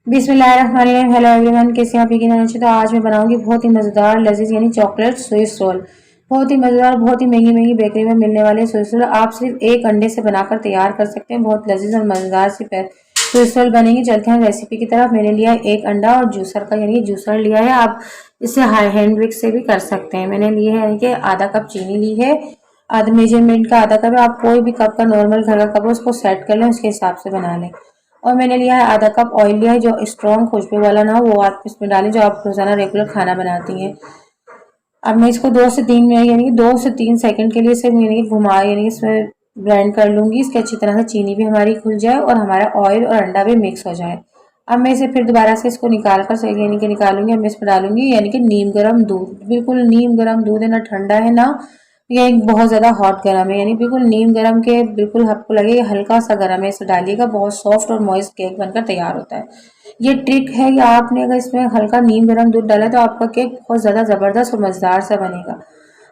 बिस्मिल्लाहिर्रहमानिर्रहीम। Hello everyone, कैसे आप यकीन अच्छे। तो आज मैं बनाऊंगी बहुत ही मज़ेदार लजीज यानी चॉकलेट स्विस रोल। बहुत ही मज़ेदार, बहुत ही महंगी महंगी बेकरी में मिलने वाले स्विस रोल आप सिर्फ एक अंडे से बनाकर तैयार कर सकते हैं। बहुत लजीज और मज़ेदार सी स्विस रोल बनेंगे। चलते हैं रेसिपी की तरफ। मैंने लिया है एक अंडा और जूसर का यानी जूसर लिया है। आप इसे हाई हैंड विक से भी कर सकते हैं। मैंने लिए है यानी कि आधा कप चीनी ली है। आधा मेजरमेंट का आधा कप है। आप कोई भी कप का नॉर्मल घर का कप हो उसको सेट कर लें, उसके हिसाब से बना लें। और मैंने लिया है आधा कप ऑयल लिया है, जो स्ट्रॉन्ग खुशबू वाला ना हो वो आप इसमें डालें, जो आप रोजाना रेगुलर खाना बनाती हैं। अब मैं इसको 2 से 3 मिनट यानी कि 2 से 3 सेकंड के लिए इसे यानी कि घुमा यानी कि इसमें ब्लेंड कर लूंगी। इसके अच्छी तरह से चीनी भी हमारी खुल जाए और हमारा ऑयल और अंडा भी मिक्स हो जाए। अब मैं इसे फिर दोबारा से इसको निकाल कर सही यानी कि निकालूंगी। अब मैं इसमें डालूंगी यानी कि नीम गर्म दूध। बिल्कुल नीम गर्म दूध है, ना ठंडा है ना ये बहुत ज्यादा हॉट गर्म है, यानी बिल्कुल नीम गर्म के बिल्कुल आपको लगे हल्का सा गर्म है, इसे डालिएगा। बहुत सॉफ्ट और मॉइस्ट केक बनकर तैयार होता है। ये ट्रिक है कि आपने अगर इसमें हल्का नीम गर्म दूध डाला तो आपका केक बहुत ज्यादा जबरदस्त और मजेदार सा बनेगा।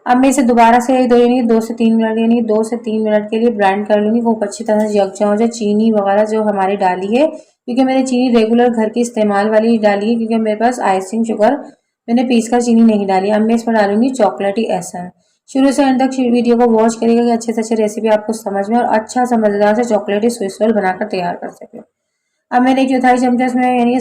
अब मैं इसे दोबारा से दो यानी 2 से 3 मिनट यानी 2 से 3 मिनट के लिए ब्रांड कर लूंगी। खूब अच्छी तरह से यकजा हो जाए। चीनी वगैरह जो हमारी डाली है, क्योंकि मैंने चीनी रेगुलर घर की इस्तेमाल वाली डाली है, क्योंकि मेरे पास आइसिंग शुगर मैंने पीस कर चीनी नहीं डाली। अब मैं इसमें डालूंगी चॉकलेटी एसेंस। शुरू से अंत तक वीडियो को वॉच करिएगा कि अच्छे से अच्छे रेसिपी आपको समझ में और अच्छा सा मजेदार से चॉकलेटी स्विस रोल बनाकर तैयार कर सके। अब मैंने 1/4 चम्मच इसमें यानी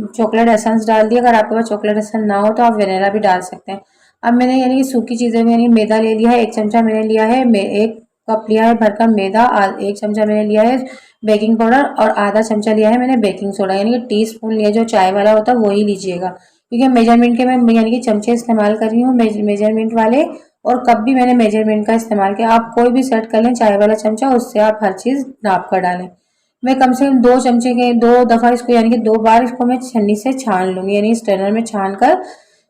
चॉकलेट एसेंस डाल दिया। अगर आपके पास चॉकलेट एसेंस ना हो तो आप वेनिला भी डाल सकते हैं। अब मैंने यानी कि सूखी चीजें में यानी मैदा ले लिया है। 1 चमचा मैंने लिया है, 1 कप लिया है भरकर मैदा। 1 चमचा मैंने लिया है बेकिंग पाउडर और आधा चमचा लिया है मैंने बेकिंग सोडा, यानी कि टीस्पून लिया जो चाय वाला होता है वही लीजिएगा, क्योंकि मेजरमेंट के मैं यानी कि चमचे इस्तेमाल कर रही हूँ मेजरमेंट वाले। और कप भी मैंने मेजरमेंट का इस्तेमाल किया। आप कोई भी सेट कर लें चाय वाला चमचा, उससे आप हर चीज नाप कर डालें। मैं कम से कम 2 चमचे के 2 दफा इसको यानी कि 2 बार इसको मैं छन्नी से छान लूंगी, यानी स्ट्रेनर में छान कर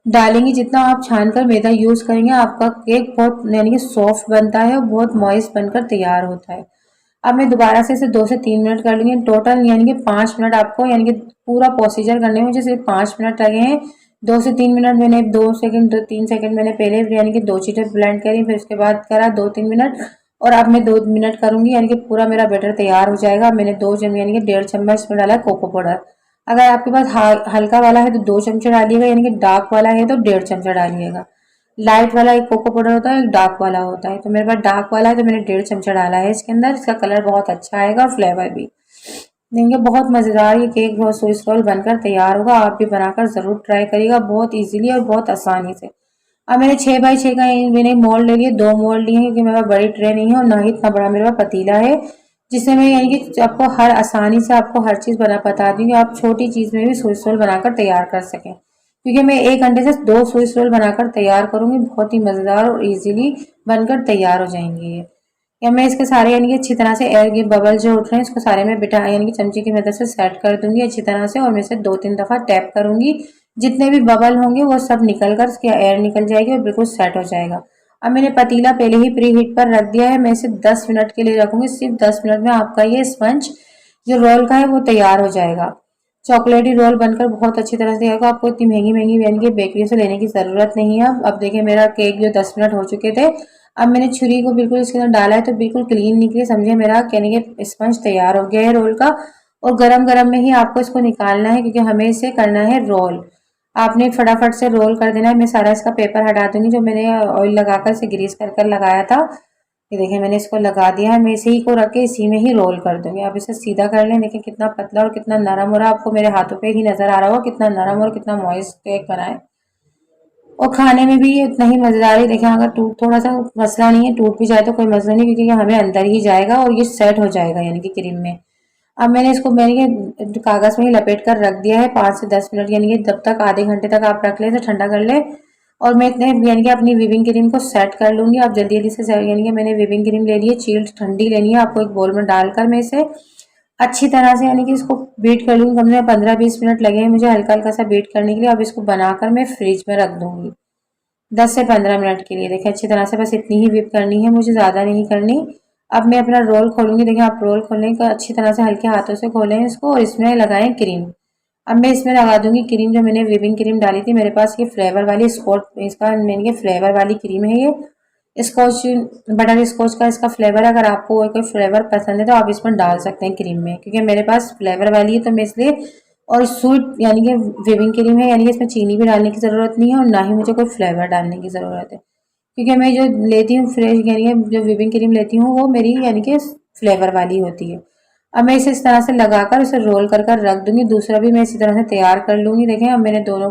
डालेंगे। जितना आप छान कर मैदा यूज करेंगे आपका केक बहुत यानी कि सॉफ्ट बनता है और बहुत मॉइस्ट बनकर तैयार होता है। अब मैं दोबारा से इसे 2 से 3 मिनट कर लूंगी। टोटल यानी कि 5 मिनट आपको यानी कि पूरा प्रोसीजर करने में मुझे सिर्फ 5 मिनट लगे हैं। 2 से 3 मिनट मैंने 2 सेकंड मैंने पहले यानी कि 2 चीजें ब्लेंड करी, फिर उसके बाद करा 2-3 मिनट। और अब मैं 2 मिनट करूंगी यानी कि पूरा मेरा बैटर तैयार हो जाएगा। मैंने 2 चम्मच यानी कि 1.5 चम्मच इसमें डाला कोको पाउडर। अगर आपके पास हल्का वाला है तो 2 चमचे डालिएगा, यानी कि डार्क वाला है तो 1.5 चमचा डालिएगा। लाइट वाला एक कोको पाउडर होता है, एक डार्क वाला होता है, तो मेरे पास डार्क वाला है तो मैंने 1.5 चमचा डाला है इसके अंदर। इसका कलर बहुत अच्छा आएगा और फ्लेवर भी देंगे। बहुत मजेदार ये केक बहुत स्विस रोल बनकर तैयार होगा। आप भी बनाकर जरूर ट्राई करिएगा, बहुत इजीली और बहुत आसानी से। अब मैंने 6x6 का मैंने मोल्ड ले लिया, 2 मोल्ड लिए हैं, क्योंकि मेरे पास बड़ी ट्रे नहीं है और ना ही इतना बड़ा मेरे पास पतीला है, जिससे मैं यानी कि आपको हर आसानी से आपको हर चीज बता दूंगी। आप छोटी चीज में भी स्विस रोल बनाकर तैयार कर सकें, क्योंकि मैं एक घंटे से 2 स्विस रोल बनाकर तैयार करूंगी। बहुत ही मजेदार और इजीली बनकर तैयार हो जाएंगे ये। या मैं इसके सारे यानी कि अच्छी तरह से एयर के बबल जो उठ रहे हैं इसको सारे में बिठा यानी कि चमचे की मदद से सेट कर दूंगी अच्छी तरह से, और मैं इसे 2-3 दफा टैप करूंगी। जितने भी बबल होंगे वो सब निकल कर इसकी एयर निकल जाएगी और बिल्कुल सेट हो जाएगा। अब मैंने पतीला पहले ही प्री हीट पर रख दिया है। मैं इसे 10 मिनट के लिए रखूंगी। सिर्फ 10 मिनट में आपका ये स्पंज जो रोल का है वो तैयार हो जाएगा। चॉकलेटी रोल बनकर बहुत अच्छी तरह से तैयार होगा। आपको इतनी महंगी महंगी यानी कि बेकरी से लेने की जरूरत नहीं है। अब देखिए मेरा केक जो 10 मिनट हो चुके थे। अब मैंने छुरी को बिल्कुल इसके अंदर डाला है तो बिल्कुल क्लीन निकले, समझे मेरा यानी कि स्पंज तैयार हो गया है रोल का। और गरम गरम में ही आपको इसको निकालना है, क्योंकि हमें इसे करना है रोल। आपने फटाफट से रोल कर देना है। मैं सारा इसका पेपर हटा दूंगी जो मैंने ऑयल लगाकर इसे ग्रीस कर कर लगाया था। ये देखिए मैंने इसको लगा दिया है। मैं इसी को रख के इसी में ही रोल कर दूंगी। आप इसे सीधा कर लें। देखिए कितना पतला और कितना नरम हो रहा है। आपको मेरे हाथों पे ही नजर आ रहा होगा कितना नरम और कितना मॉइस्ट केक बना है। और खाने में भी उतना ही मजेदार है। देखिए अगर टूट थोड़ा सा मसला नहीं है, टूट भी जाए तो कोई मसला नहीं, क्योंकि ये हमें अंदर ही जाएगा और ये सेट हो जाएगा यानी कि क्रीम में। अब मैंने इसको मैंने कागज में ही लपेट कर रख दिया है 5 से 10 मिनट, यानी कि जब तक आधे घंटे तक आप रख लें तो ठंडा कर ले। और मैं इतने यानी कि अपनी विपिंग क्रीम को सेट कर लूंगी। आप जल्दी जल्दी से यानी कि मैंने विपिंग क्रीम ले ली है, चील्ड ठंडी लेनी है आपको। एक बोल में डालकर मैं इसे अच्छी तरह से यानी कि इसको बीट कर लूंगी। कम से कम 15-20 मिनट लगे हैं मुझे हल्का हल्का सा बीट करने के लिए। अब इसको बनाकर मैं फ्रिज में रख दूंगी 10 से 15 मिनट के लिए। देखिए अच्छी तरह से बस इतनी ही व्हिप करनी है मुझे, ज़्यादा नहीं करनी। अब मैं अपना रोल खोलूंगी। देखिए आप रोल खोलने का अच्छी तरह से हल्के हाथों से खोलें इसको और इसमें लगाएं क्रीम। अब मैं इसमें लगा दूंगी क्रीम जो मैंने व्हिपिंग क्रीम डाली थी। मेरे पास ये फ्लेवर वाली स्कॉच इसका यानी कि फ्लेवर वाली क्रीम है ये स्कॉच बटर स्कॉच का इसका फ्लेवर है। अगर आपको कोई फ्लेवर पसंद है तो आप इसमें डाल सकते हैं क्रीम में, क्योंकि मेरे पास फ्लेवर वाली है तो मैं इसलिए और स्वीट यानी कि व्हिपिंग क्रीम है, यानी कि इसमें चीनी भी डालने की ज़रूरत नहीं है और ना ही मुझे कोई फ्लेवर डालने की ज़रूरत है, क्योंकि मैं जो लेती हूँ फ्रेश यानी कि जो व्हिपिंग क्रीम लेती हूँ वो मेरी यानी कि फ्लेवर वाली होती है। अब मैं इसे इस तरह से लगाकर उसे रोल कर कर रख दूंगी। दूसरा भी मैं इसी तरह से तैयार कर लूंगी। देखें अब मैंने दोनों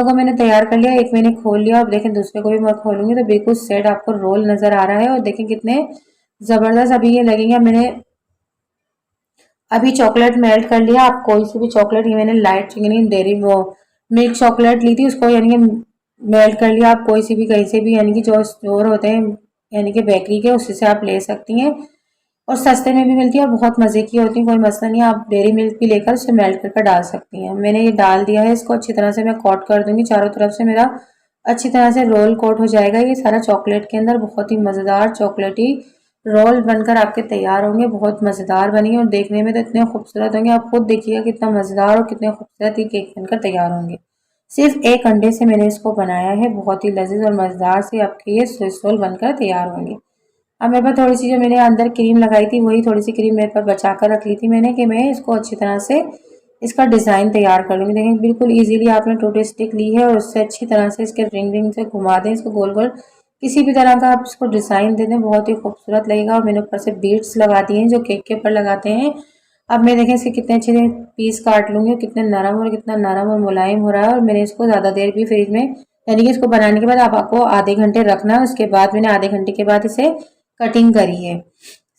को मैंने तैयार कर लिया। एक मैंने खोल लिया। अब देखें दूसरे को भी मैं खोलूंगी तो बिल्कुल सेट आपको रोल नजर आ रहा है। और देखें कितने जबरदस्त अभी ये लगेंगे। मैंने अभी चॉकलेट मेल्ट कर लिया। आप कोई सी भी चॉकलेट, ये मैंने लाइट यानी डेयरी वो मिल्क चॉकलेट ली थी, उसको यानी कि मेल्ट कर लिया। आप कोई सी भी कहीं से भी यानी कि जो स्टोर होते हैं यानी कि बेकरी के, उसी से आप ले सकती हैं और सस्ते में भी मिलती है और बहुत मज़े की होती है। कोई मसला नहीं है, आप डेयरी मिल्क भी लेकर उसे मेल्ट करके डाल सकती हैं। मैंने ये डाल दिया है। इसको अच्छी तरह से मैं कोट कर दूंगी चारों तरफ से। मेरा अच्छी तरह से रोल कोट हो जाएगा ये सारा चॉकलेट के अंदर। बहुत ही मज़ेदार चॉकलेटी रोल बनकर आपके तैयार होंगे। बहुत मज़ेदार बनेंगे और देखने में तो इतने खूबसूरत होंगे। आप खुद देखिएगा कितना मज़ेदार और कितने खूबसूरत ये केक बनकर तैयार होंगे। सिर्फ एक अंडे से मैंने इसको बनाया है। बहुत ही लजीज और मज़ेदार से आपके ये स्विस रोल बनकर तैयार होंगे। अब मेरे पास थोड़ी सी जो मैंने अंदर क्रीम लगाई थी, वही थोड़ी सी क्रीम मेरे पास बचा कर रख ली थी मैंने, कि मैं इसको अच्छी तरह से इसका डिज़ाइन तैयार कर लूँगी। देखें बिल्कुल इजीली आपने टूटी स्टिक ली है और उससे अच्छी तरह से इसके रिंग रिंग से घुमा दें इसको गोल गोल। किसी भी तरह का आप इसको डिज़ाइन दे दें, बहुत ही खूबसूरत लगेगा। और मैंने ऊपर से बीड्स लगा दिए हैं जो केक के ऊपर लगाते हैं। अब मैं देखें इसके कितने अच्छे पीस काट लूँगी, कितने नरम और कितना नरम और मुलायम हो रहा है। और मैंने इसको ज़्यादा देर भी फ्रिज में यानी कि इसको बनाने के बाद आप आपको आधे घंटे रखना है। उसके बाद मैंने आधे घंटे के बाद इसे कटिंग करी है।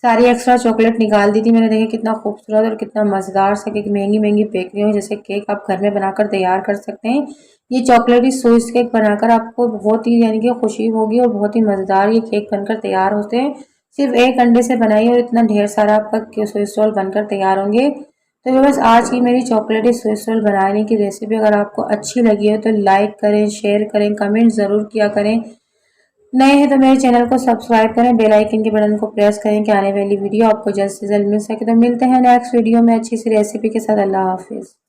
सारी एक्स्ट्रा चॉकलेट निकाल दी थी मैंने। देखिए कितना खूबसूरत और कितना मज़ेदार सा केक, महंगी महंगी बेकरियों जैसे केक आप घर में बनाकर तैयार कर सकते हैं। ये चॉकलेटी स्विस केक बनाकर आपको बहुत ही यानी कि खुशी होगी और बहुत ही मज़ेदार ये केक बनकर तैयार होते हैं। सिर्फ एक अंडे से बनाइए और इतना ढेर सारा आपका स्विस रोल बनकर तैयार होंगे। तो ये बस आज की मेरी चॉकलेटी स्विस रोल बनाने की रेसिपी अगर आपको अच्छी लगी हो तो लाइक करें, शेयर करें, कमेंट ज़रूर किया करें। नए हैं तो मेरे चैनल को सब्सक्राइब करें, बेल आइकन के बटन को प्रेस करें कि आने वाली वीडियो आपको जल्द से जल्द मिल सके। तो मिलते हैं नेक्स्ट वीडियो में अच्छी सी रेसिपी के साथ। अल्लाह हाफिज़।